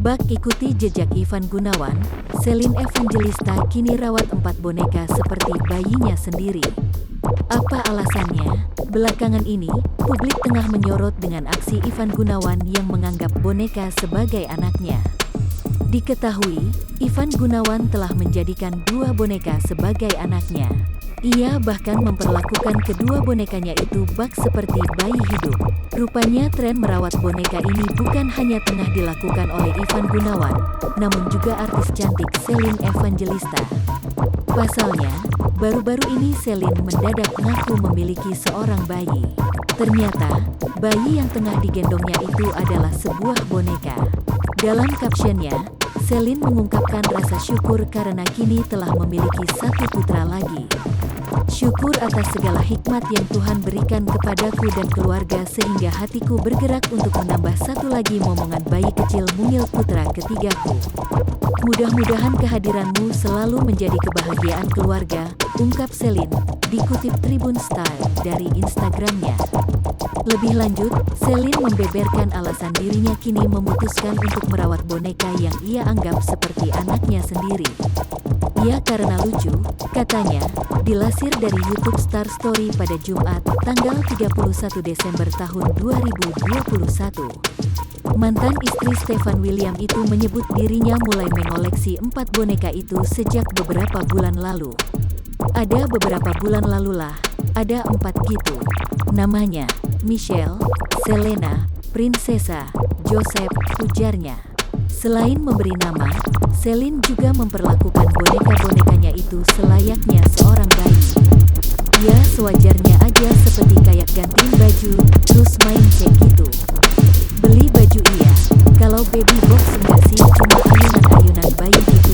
Bak ikuti jejak Ivan Gunawan, Celine Evangelista kini rawat 4 boneka seperti bayinya sendiri. Apa alasannya? Belakangan ini, publik tengah menyorot dengan aksi Ivan Gunawan yang menganggap boneka sebagai anaknya. Diketahui, Ivan Gunawan telah menjadikan 2 boneka sebagai anaknya. Ia bahkan memperlakukan kedua bonekanya itu bak seperti bayi hidup. Rupanya tren merawat boneka ini bukan hanya tengah dilakukan oleh Ivan Gunawan, namun juga artis cantik Celine Evangelista. Pasalnya, baru-baru ini Celine mendadak mengaku memiliki seorang bayi. Ternyata, bayi yang tengah digendongnya itu adalah sebuah boneka. Dalam captionnya, Celine mengungkapkan rasa syukur karena kini telah memiliki 1 putra lagi. Syukur atas segala hikmat yang Tuhan berikan kepadaku dan keluarga sehingga hatiku bergerak untuk menambah 1 lagi momongan bayi kecil mungil putra ketigaku. Mudah-mudahan kehadiranmu selalu menjadi kebahagiaan keluarga, ungkap Celine, dikutip Tribun Style dari Instagramnya. Lebih lanjut, Celine membeberkan alasan dirinya kini memutuskan untuk merawat boneka yang ia anggap seperti anaknya sendiri. Ya karena lucu, katanya, dilansir dari YouTube Star Story pada Jumat, tanggal 31 Desember tahun 2021. Mantan istri Stefan William itu menyebut dirinya mulai mengoleksi 4 boneka itu sejak beberapa bulan lalu. Ada beberapa bulan lalulah, ada 4 gitu. Namanya, Michelle, Selena, Prinsesa, Joseph, ujarnya. Selain memberi nama, Celine juga memperlakukan boneka-bonekanya itu selayaknya seorang bayi. Ya sewajarnya aja seperti kayak gantiin baju, terus main kayak gitu. Beli baju iya, kalau baby box enggak sih cuma ayunan-ayunan bayi gitu.